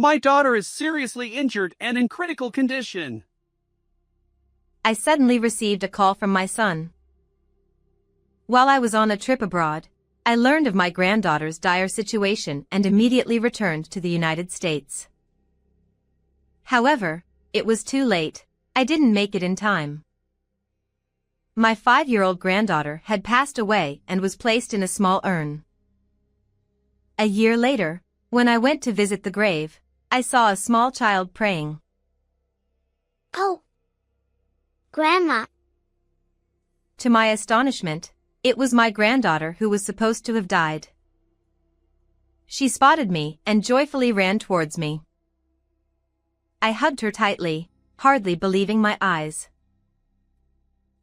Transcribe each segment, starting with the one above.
My daughter is seriously injured and in critical condition. I suddenly received a call from my son. While I was on a trip abroad, I learned of my granddaughter's dire situation and immediately returned to the United States. However, it was too late. I didn't make it in time. My 5-year-old granddaughter had passed away and was placed in a small urn. A year later, when I went to visit the grave, I saw a small child praying. Oh, Grandma. To my astonishment, it was my granddaughter who was supposed to have died. She spotted me and joyfully ran towards me. I hugged her tightly, hardly believing my eyes.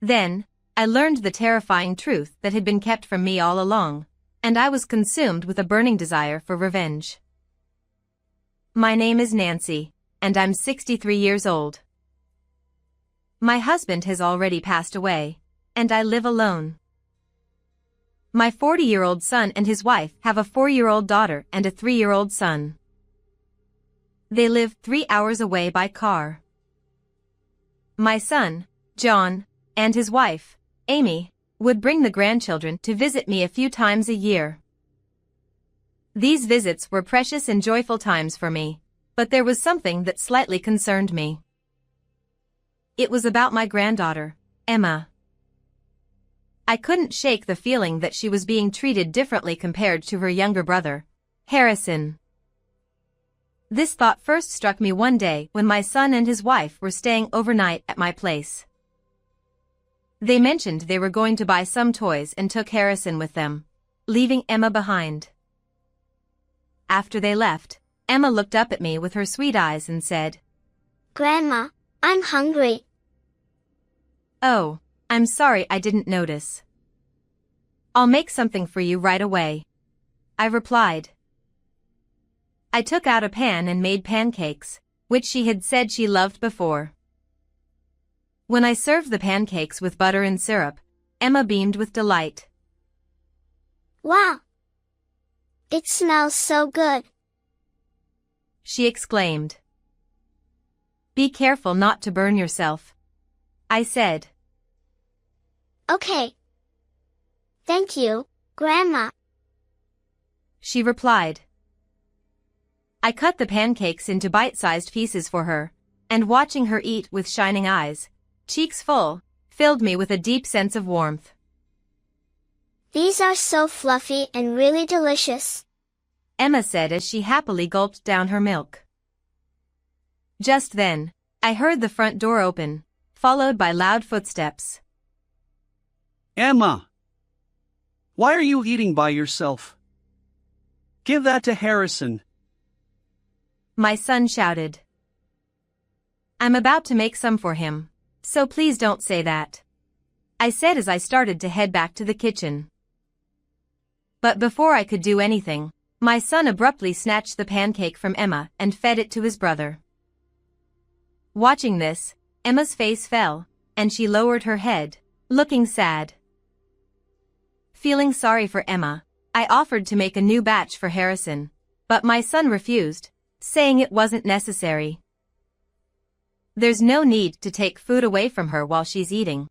Then, I learned the terrifying truth that had been kept from me all along, and I was consumed with a burning desire for revenge. My name is Nancy, and I'm 63 years old. My husband has already passed away, and I live alone. My 40-year-old son and his wife have a 4-year-old daughter and a 3-year-old son. They live 3 hours away by car. My son, John, and his wife, Amy, would bring the grandchildren to visit me a few times a year. These visits were precious and joyful times for me, but there was something that slightly concerned me. It was about my granddaughter, Emma. I couldn't shake the feeling that she was being treated differently compared to her younger brother, Harrison. This thought first struck me one day when my son and his wife were staying overnight at my place. They mentioned they were going to buy some toys and took Harrison with them, leaving Emma behind. After they left, Emma looked up at me with her sweet eyes and said, Grandma, I'm hungry. "Oh, I'm sorry I didn't notice. I'll make something for you right away," I replied. I took out a pan and made pancakes, which she had said she loved before. When I served the pancakes with butter and syrup, Emma beamed with delight. Wow! It smells so good, she exclaimed. "Be careful not to burn yourself," I said. Okay. Thank you, Grandma, she replied. I cut the pancakes into bite-sized pieces for her, and watching her eat with shining eyes, cheeks full, filled me with a deep sense of warmth. These are so fluffy and really delicious, Emma said as she happily gulped down her milk. Just then, I heard the front door open, followed by loud footsteps. Emma! Why are you eating by yourself? Give that to Harrison, my son shouted. I'm about to make some for him, so please don't say that, I said as I started to head back to the kitchen. But before I could do anything, my son abruptly snatched the pancake from Emma and fed it to his brother. Watching this, Emma's face fell, and she lowered her head, looking sad. Feeling sorry for Emma, I offered to make a new batch for Harrison, but my son refused, saying it wasn't necessary. There's no need to take food away from her while she's eating,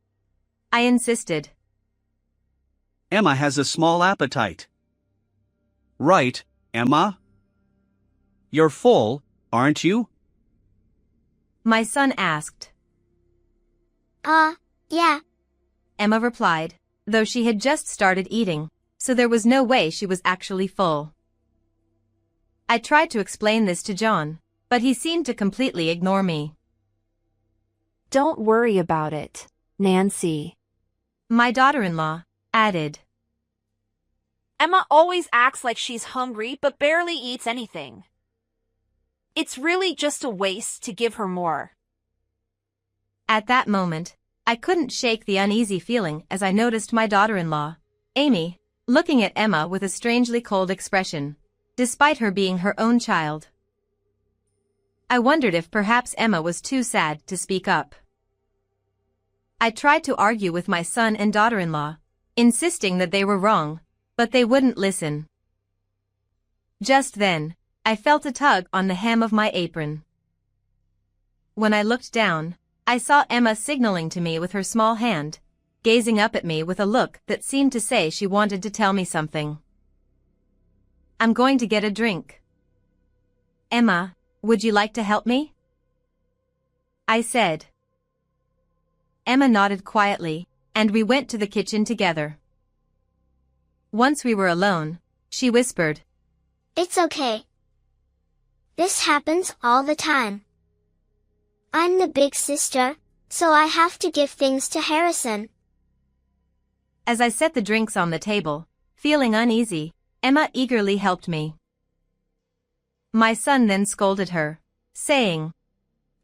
I insisted. Emma has a small appetite. Right, Emma? You're full, aren't you? My son asked. Yeah, Emma replied, though she had just started eating, so there was no way she was actually full. I tried to explain this to John, but he seemed to completely ignore me. Don't worry about it, Nancy, my daughter-in-law added. Emma always acts like she's hungry but barely eats anything. It's really just a waste to give her more. At that moment, I couldn't shake the uneasy feeling as I noticed my daughter-in-law, Amy, looking at Emma with a strangely cold expression, despite her being her own child. I wondered if perhaps Emma was too sad to speak up. I tried to argue with my son and daughter-in-law, insisting that they were wrong, but they wouldn't listen. Just then, I felt a tug on the hem of my apron. When I looked down, I saw Emma signaling to me with her small hand, gazing up at me with a look that seemed to say she wanted to tell me something. "I'm going to get a drink. Emma, would you like to help me?" I said. Emma nodded quietly, and we went to the kitchen together. Once we were alone, she whispered, It's okay. This happens all the time. I'm the big sister, so I have to give things to Harrison. As I set the drinks on the table, feeling uneasy, Emma eagerly helped me. My son then scolded her, saying,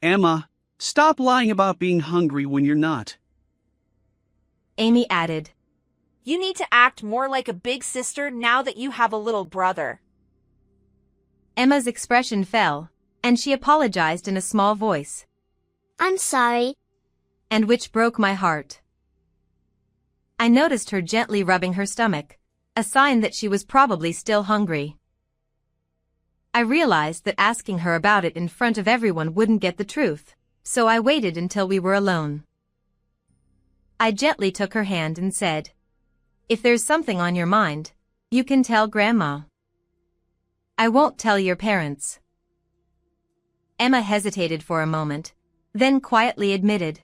Emma, stop lying about being hungry when you're not. Amy added, You need to act more like a big sister now that you have a little brother. Emma's expression fell, and she apologized in a small voice, I'm sorry. and which broke my heart. I noticed her gently rubbing her stomach, a sign that she was probably still hungry. I realized that asking her about it in front of everyone wouldn't get the truth, so I waited until we were alone. I gently took her hand and said, If there's something on your mind, you can tell Grandma. I won't tell your parents. Emma hesitated for a moment, then quietly admitted,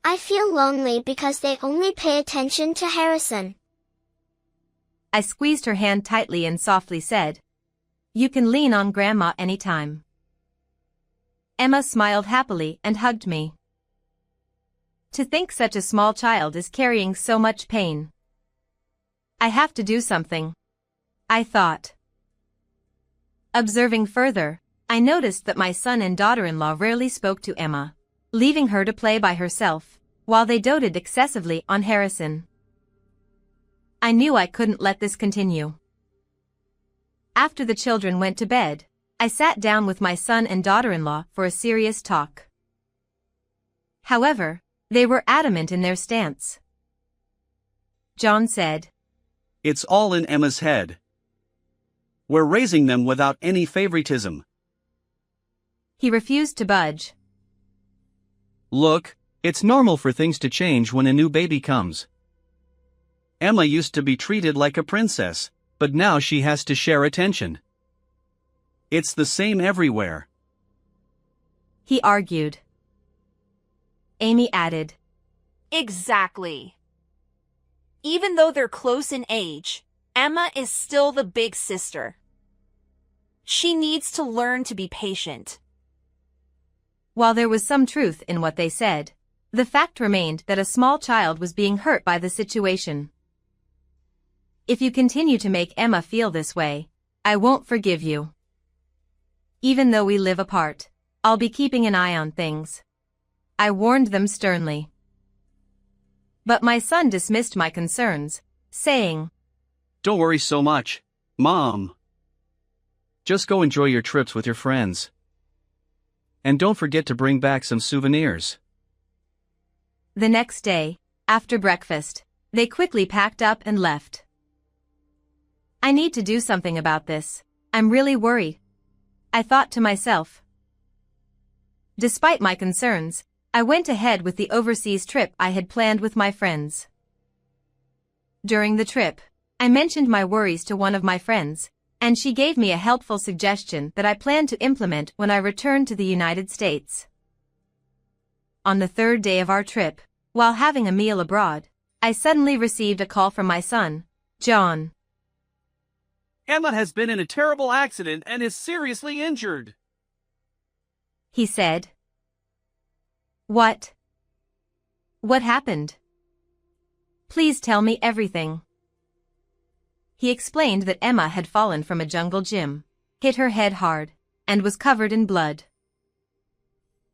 I feel lonely because they only pay attention to Harrison. I squeezed her hand tightly and softly said, You can lean on Grandma anytime. Emma smiled happily and hugged me. To think such a small child is carrying so much pain. I have to do something, I thought. Observing further, I noticed that my son and daughter-in-law rarely spoke to Emma, leaving her to play by herself, while they doted excessively on Harrison. I knew I couldn't let this continue. After the children went to bed, I sat down with my son and daughter-in-law for a serious talk. However, they were adamant in their stance. John said, It's all in Emma's head. We're raising them without any favoritism. He refused to budge. Look, it's normal for things to change when a new baby comes. Emma used to be treated like a princess, but now she has to share attention. It's the same everywhere. He argued. Amy added, Exactly. Even though they're close in age, Emma is still the big sister. She needs to learn to be patient. While there was some truth in what they said, the fact remained that a small child was being hurt by the situation. If you continue to make Emma feel this way, I won't forgive you. Even though we live apart, I'll be keeping an eye on things. I warned them sternly. But my son dismissed my concerns, saying, Don't worry so much, Mom. Just go enjoy your trips with your friends. And don't forget to bring back some souvenirs. The next day, after breakfast, they quickly packed up and left. I need to do something about this. I'm really worried, I thought to myself. Despite my concerns, I went ahead with the overseas trip I had planned with my friends. During the trip, I mentioned my worries to one of my friends, and she gave me a helpful suggestion that I plan to implement when I return to the United States. On the third day of our trip, while having a meal abroad, I suddenly received a call from my son, John. Emma has been in a terrible accident and is seriously injured. He said. What? What happened? Please tell me everything. He explained that Emma had fallen from a jungle gym, hit her head hard, and was covered in blood.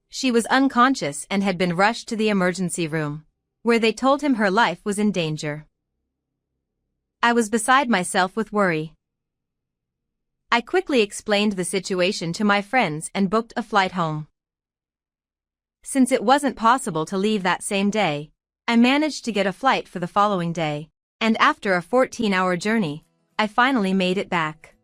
She was unconscious and had been rushed to the emergency room, where they told him her life was in danger. I was beside myself with worry. I quickly explained the situation to my friends and booked a flight home. Since it wasn't possible to leave that same day, I managed to get a flight for the following day, and after a 14-hour journey, I finally made it back.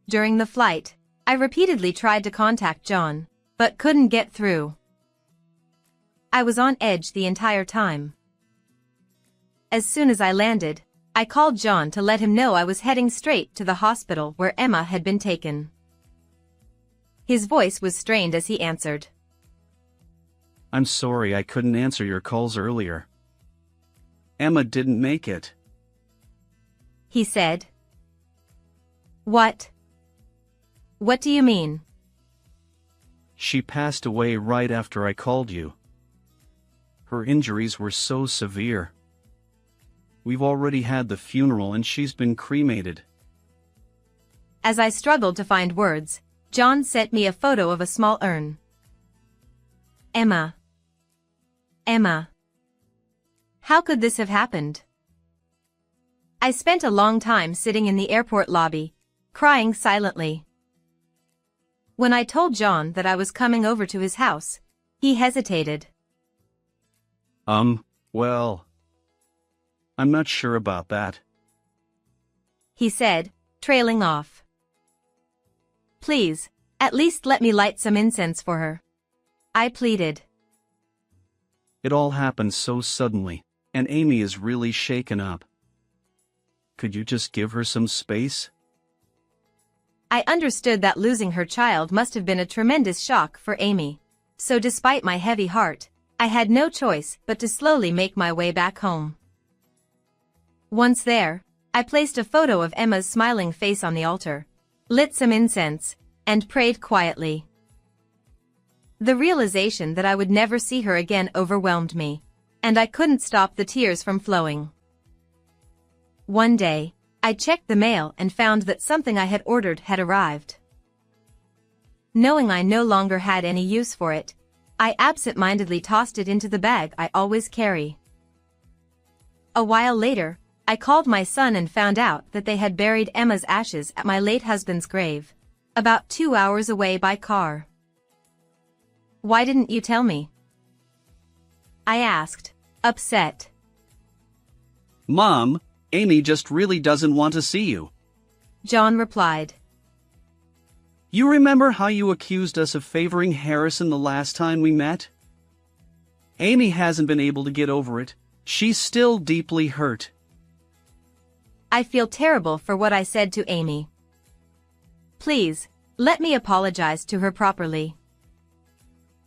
During the flight, I repeatedly tried to contact John, but couldn't get through. I was on edge the entire time. As soon as I landed, I called John to let him know I was heading straight to the hospital where Emma had been taken. His voice was strained as he answered. I'm sorry I couldn't answer your calls earlier. Emma didn't make it. He said. What? What do you mean? She passed away right after I called you. Her injuries were so severe. We've already had the funeral and she's been cremated. As I struggled to find words, John sent me a photo of a small urn. Emma. Emma. How could this have happened? I spent a long time sitting in the airport lobby, crying silently. When I told John that I was coming over to his house, he hesitated. Well, I'm not sure about that, he said, trailing off. Please, at least let me light some incense for her, I pleaded. It all happened so suddenly, and Amy is really shaken up. Could you just give her some space? I understood that losing her child must have been a tremendous shock for Amy, so despite my heavy heart, I had no choice but to slowly make my way back home. Once there, I placed a photo of Emma's smiling face on the altar, lit some incense, and prayed quietly. The realization that I would never see her again overwhelmed me, and I couldn't stop the tears from flowing. One day, I checked the mail and found that something I had ordered had arrived. Knowing I no longer had any use for it, I absent-mindedly tossed it into the bag I always carry. A while later, I called my son and found out that they had buried Emma's ashes at my late husband's grave, about 2 hours away by car. Why didn't you tell me? I asked, upset. Mom, Amy just really doesn't want to see you, John replied. You remember how you accused us of favoring Harrison the last time we met? Amy hasn't been able to get over it. She's still deeply hurt. I feel terrible for what I said to Amy. Please, let me apologize to her properly.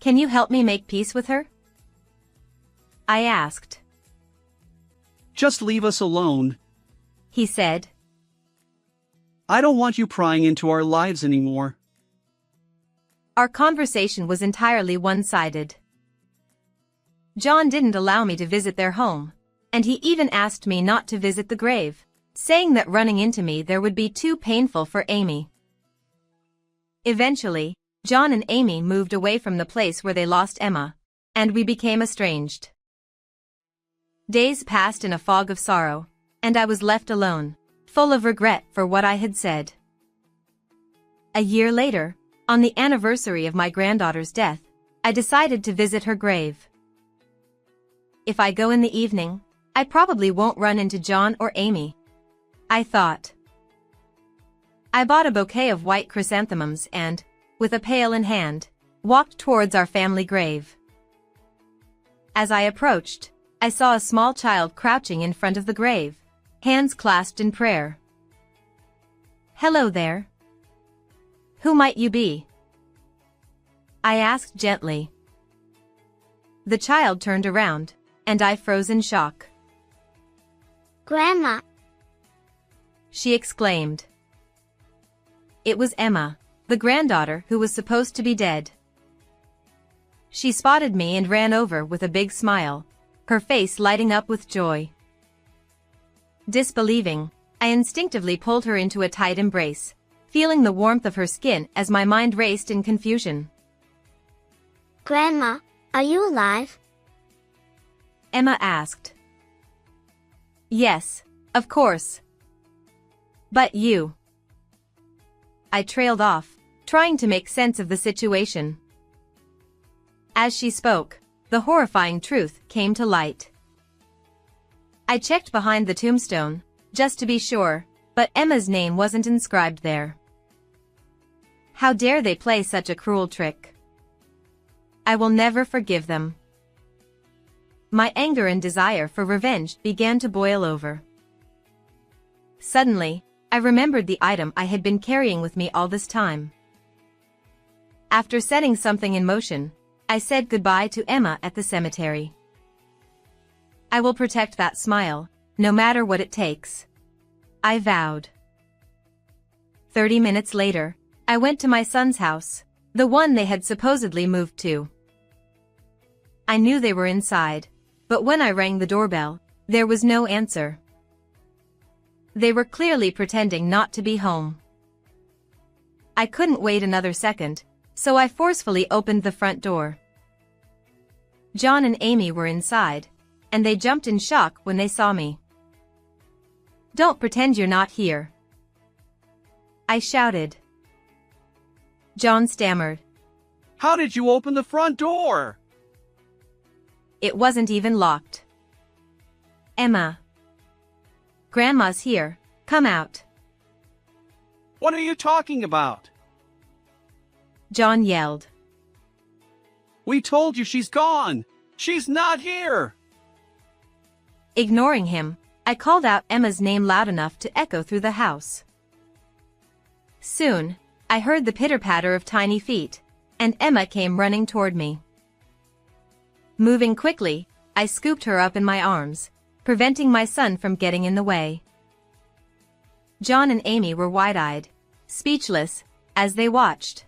Can you help me make peace with her? I asked. Just leave us alone, he said. I don't want you prying into our lives anymore. Our conversation was entirely one-sided. John didn't allow me to visit their home, and he even asked me not to visit the grave, saying that running into me there would be too painful for Amy. Eventually, John and Amy moved away from the place where they lost Emma, and we became estranged. Days passed in a fog of sorrow, and I was left alone, full of regret for what I had said. A year later, on the anniversary of my granddaughter's death, I decided to visit her grave. If I go in the evening, I probably won't run into John or Amy, I thought. I bought a bouquet of white chrysanthemums and, with a pail in hand, walked towards our family grave. As I approached, I saw a small child crouching in front of the grave, hands clasped in prayer. Hello there. Who might you be? I asked gently. The child turned around, and I froze in shock. Grandma. She exclaimed. It was Emma, the granddaughter who was supposed to be dead. She spotted me and ran over with a big smile, her face lighting up with joy. Disbelieving, I instinctively pulled her into a tight embrace, feeling the warmth of her skin as my mind raced in confusion. Grandma, are you alive? Emma asked. Yes, of course. But you. I trailed off, trying to make sense of the situation. As she spoke, the horrifying truth came to light. I checked behind the tombstone, just to be sure, but Emma's name wasn't inscribed there. How dare they play such a cruel trick? I will never forgive them. My anger and desire for revenge began to boil over. Suddenly, I remembered the item I had been carrying with me all this time. After setting something in motion, I said goodbye to Emma at the cemetery. I will protect that smile, no matter what it takes. I vowed. 30 minutes later, I went to my son's house, the one they had supposedly moved to. I knew they were inside, but when I rang the doorbell, there was no answer. They were clearly pretending not to be home. I couldn't wait another second, so I forcefully opened the front door. John and Amy were inside, and they jumped in shock when they saw me. "Don't pretend you're not here," I shouted. John stammered. How did you open the front door? It wasn't even locked. "Emma. Grandma's here, come out," What are you talking about? John yelled. We told you she's gone. She's not here. Ignoring him, I called out Emma's name loud enough to echo through the house. Soon, I heard the pitter-patter of tiny feet, and Emma came running toward me. Moving quickly, I scooped her up in my arms, preventing my son from getting in the way. John and Amy were wide-eyed, speechless, as they watched.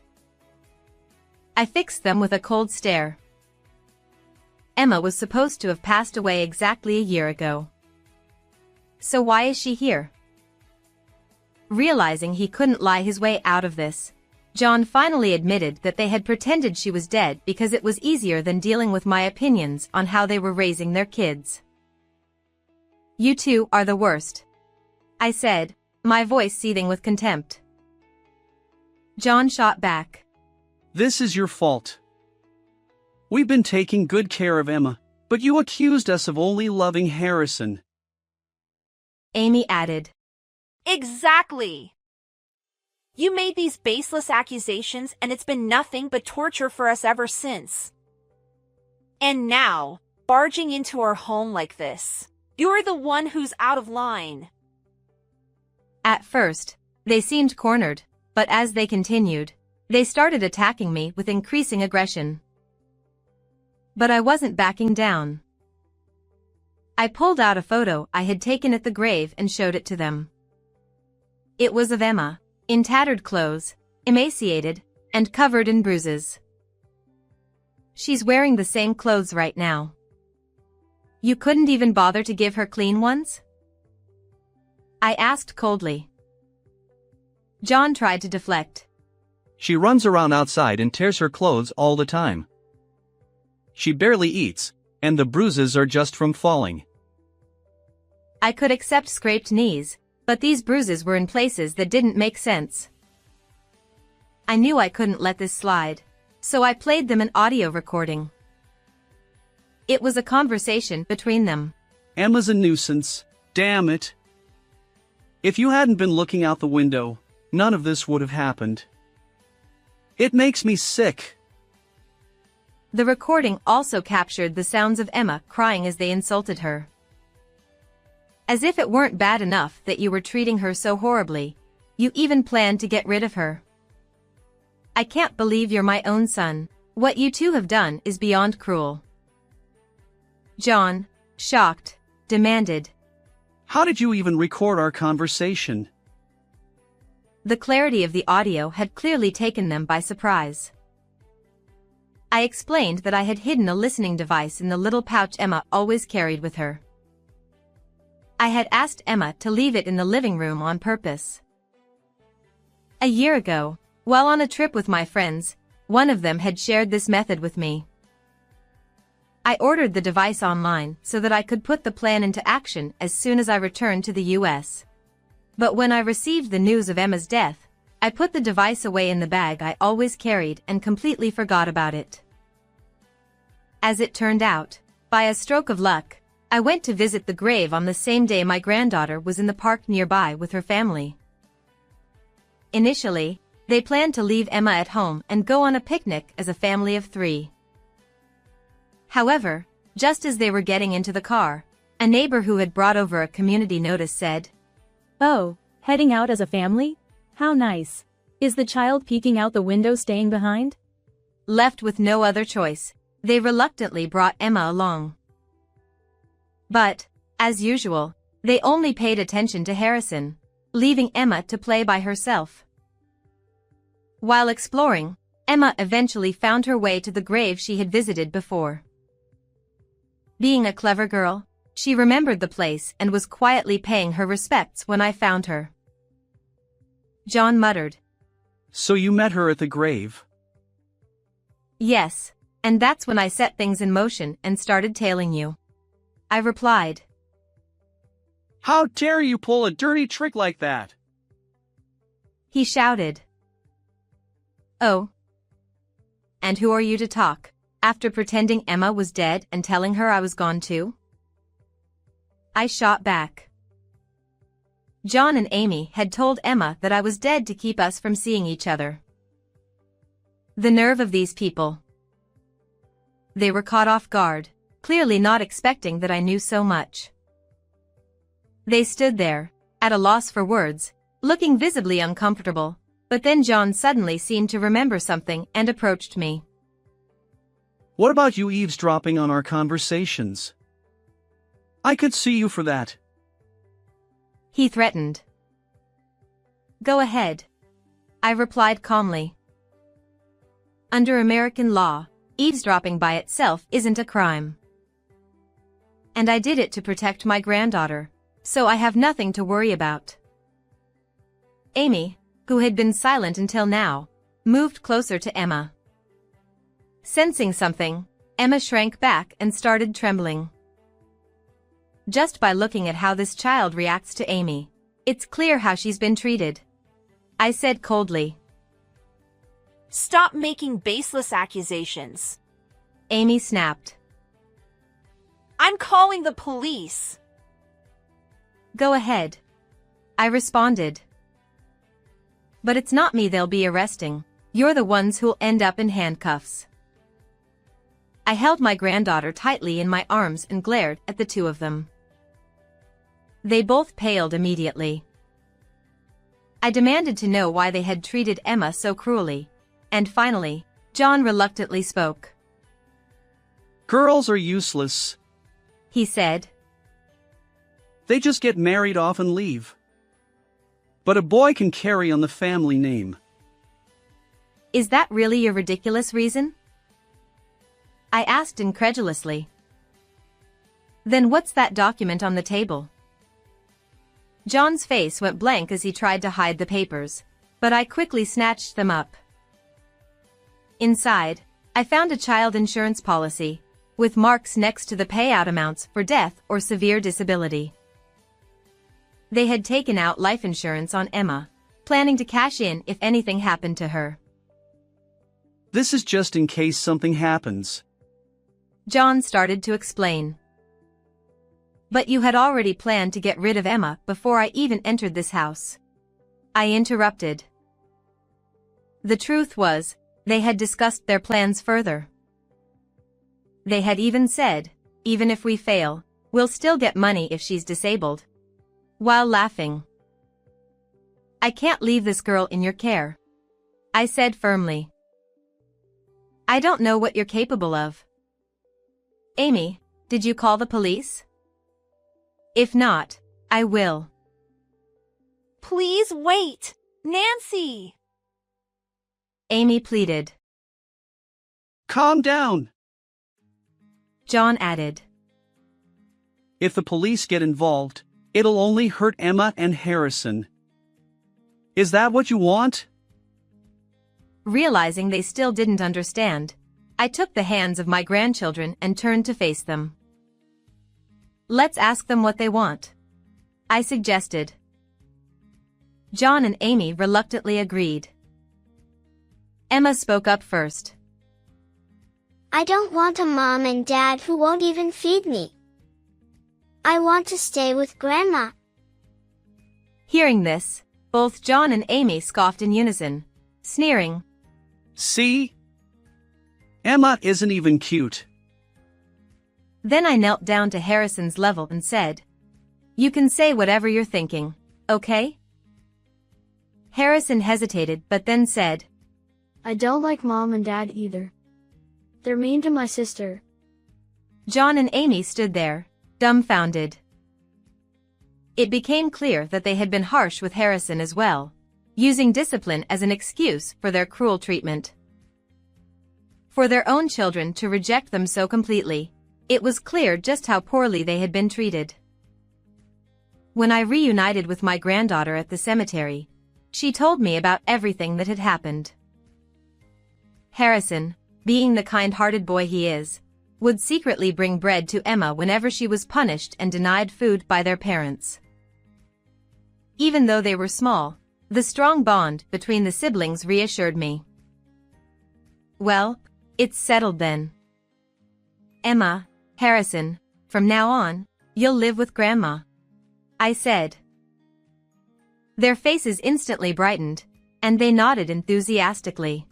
I fixed them with a cold stare. Emma was supposed to have passed away exactly a year ago. So why is she here? Realizing he couldn't lie his way out of this, John finally admitted that they had pretended she was dead because it was easier than dealing with my opinions on how they were raising their kids. "You two are the worst," I said, my voice seething with contempt. John shot back. This is your fault. We've been taking good care of Emma, but you accused us of only loving Harrison. Amy added. Exactly. You made these baseless accusations and it's been nothing but torture for us ever since. And now, barging into our home like this, you're the one who's out of line. At first, they seemed cornered, but as they continued, they started attacking me with increasing aggression. But I wasn't backing down. I pulled out a photo I had taken at the grave and showed it to them. It was of Emma, in tattered clothes, emaciated, and covered in bruises. She's wearing the same clothes right now. You couldn't even bother to give her clean ones? I asked coldly. John tried to deflect. She runs around outside and tears her clothes all the time. She barely eats, and the bruises are just from falling. I could accept scraped knees, but these bruises were in places that didn't make sense. I knew I couldn't let this slide, so I played them an audio recording. It was a conversation between them. Emma's a nuisance, damn it. If you hadn't been looking out the window, none of this would have happened. It makes me sick. The recording also captured the sounds of Emma crying as they insulted her. As if it weren't bad enough that you were treating her so horribly, you even planned to get rid of her. I can't believe you're my own son. What you two have done is beyond cruel. John, shocked, demanded. How did you even record our conversation? The clarity of the audio had clearly taken them by surprise. I explained that I had hidden a listening device in the little pouch Emma always carried with her. I had asked Emma to leave it in the living room on purpose. A year ago, while on a trip with my friends, one of them had shared this method with me. I ordered the device online so that I could put the plan into action as soon as I returned to the US. But when I received the news of Emma's death, I put the device away in the bag I always carried and completely forgot about it. As it turned out, by a stroke of luck, I went to visit the grave on the same day my granddaughter was in the park nearby with her family. Initially, They planned to leave Emma at home and go on a picnic as a family of 3. However, just as they were getting into the car, a neighbor who had brought over a community notice said, "Oh, heading out as a family? How nice. Is the child peeking out the window staying behind?" Left with no other choice, they reluctantly brought Emma along. But, as usual, they only paid attention to Harrison, leaving Emma to play by herself. While exploring, Emma eventually found her way to the grave she had visited before. Being a clever girl, she remembered the place and was quietly paying her respects when I found her. John muttered, "So you met her at the grave?" "Yes, and that's when I set things in motion and started tailing you," I replied. "How dare you pull a dirty trick like that?" He shouted. "Oh. And who are you to talk, after pretending Emma was dead and telling her I was gone too?" I shot back. John and Amy had told Emma that I was dead to keep us from seeing each other. The nerve of these people. They were caught off guard, clearly not expecting that I knew so much. They stood there, at a loss for words, looking visibly uncomfortable, but then John suddenly seemed to remember something and approached me. "What about you eavesdropping on our conversations? I could sue you for that." He threatened. "Go ahead," I replied calmly. Under American law, eavesdropping by itself isn't a crime. And I did it to protect my granddaughter, so I have nothing to worry about. Amy, who had been silent until now, moved closer to Emma. Sensing something, Emma shrank back and started trembling. Just by looking at how this child reacts to Amy, it's clear how she's been treated, I said coldly. Stop making baseless accusations. Amy snapped. I'm calling the police. Go ahead, I responded. But it's not me they'll be arresting, you're the ones who'll end up in handcuffs. I held my granddaughter tightly in my arms and glared at the two of them. They both paled immediately. I demanded to know why they had treated Emma so cruelly, and finally, John reluctantly spoke. "Girls are useless," he said. "They just get married off and leave. But a boy can carry on the family name." Is that really your ridiculous reason? I asked incredulously. Then what's that document on the table? John's face went blank as he tried to hide the papers, but I quickly snatched them up. Inside, I found a child insurance policy, with marks next to the payout amounts for death or severe disability. They had taken out life insurance on Emma, planning to cash in if anything happened to her. "This is just in case something happens." John started to explain. But you had already planned to get rid of Emma before I even entered this house. I interrupted. The truth was, they had discussed their plans further. They had even said, even if we fail, we'll still get money if she's disabled. While laughing. I can't leave this girl in your care, I said firmly. I don't know what you're capable of. Amy, did you call the police? If not, I will. Please wait, Nancy! Amy pleaded. "Calm down." John added. "If the police get involved, it'll only hurt Emma and Harrison. Is that what you want?" Realizing they still didn't understand, I took the hands of my grandchildren and turned to face them. Let's ask them what they want, I suggested. John and Amy reluctantly agreed. Emma spoke up first. I don't want a mom and dad who won't even feed me. I want to stay with Grandma. Hearing this, both John and Amy scoffed in unison, sneering. See? Emma isn't even cute. Then I knelt down to Harrison's level and said, "You can say whatever you're thinking, okay?" Harrison hesitated but then said, I don't like Mom and Dad either. They're mean to my sister. John and Amy stood there, dumbfounded. It became clear that they had been harsh with Harrison as well, using discipline as an excuse for their cruel treatment. For their own children to reject them so completely, it was clear just how poorly they had been treated. When I reunited with my granddaughter at the cemetery, she told me about everything that had happened. Harrison, being the kind-hearted boy he is, would secretly bring bread to Emma whenever she was punished and denied food by their parents. Even though they were small, the strong bond between the siblings reassured me. Well, it's settled then. Emma, Harrison, from now on, you'll live with Grandma, I said. Their faces instantly brightened, and they nodded enthusiastically.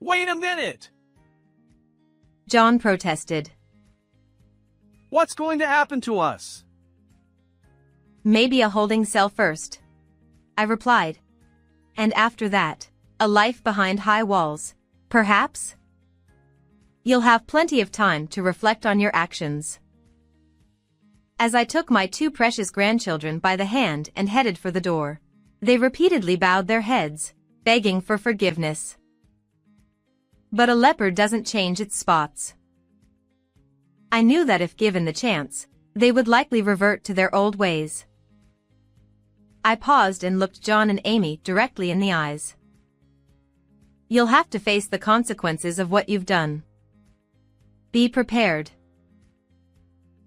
Wait a minute! John protested. What's going to happen to us? Maybe a holding cell first, I replied. And after that, a life behind high walls, perhaps? You'll have plenty of time to reflect on your actions. As I took my two precious grandchildren by the hand and headed for the door, they repeatedly bowed their heads, begging for forgiveness. But a leopard doesn't change its spots. I knew that if given the chance, they would likely revert to their old ways. I paused and looked John and Amy directly in the eyes. You'll have to face the consequences of what you've done. Be prepared.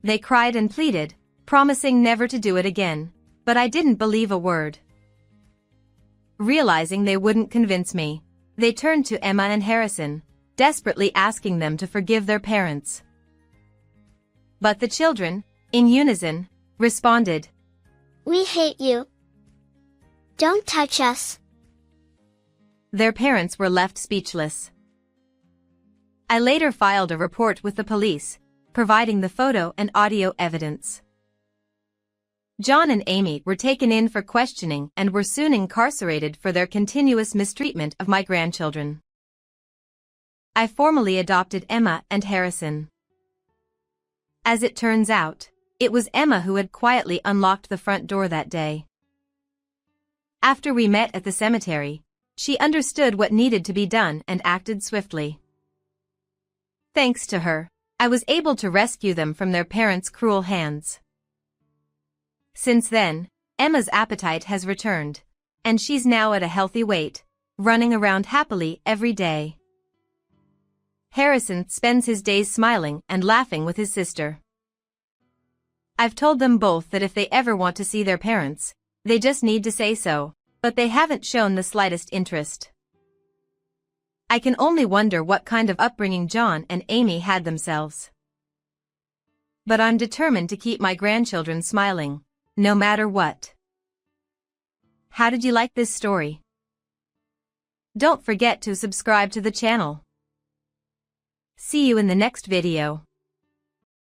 They cried and pleaded, promising never to do it again, but I didn't believe a word. Realizing they wouldn't convince me, they turned to Emma and Harrison, desperately asking them to forgive their parents. But the children, in unison, responded, We hate you. Don't touch us. Their parents were left speechless. I later filed a report with the police, providing the photo and audio evidence. John and Amy were taken in for questioning and were soon incarcerated for their continuous mistreatment of my grandchildren. I formally adopted Emma and Harrison. As it turns out, it was Emma who had quietly unlocked the front door that day. After we met at the cemetery, she understood what needed to be done and acted swiftly. Thanks to her, I was able to rescue them from their parents' cruel hands. Since then, Emma's appetite has returned, and she's now at a healthy weight, running around happily every day. Harrison spends his days smiling and laughing with his sister. I've told them both that if they ever want to see their parents, they just need to say so, but they haven't shown the slightest interest. I can only wonder what kind of upbringing John and Amy had themselves. But I'm determined to keep my grandchildren smiling, no matter what. How did you like this story? Don't forget to subscribe to the channel. See you in the next video.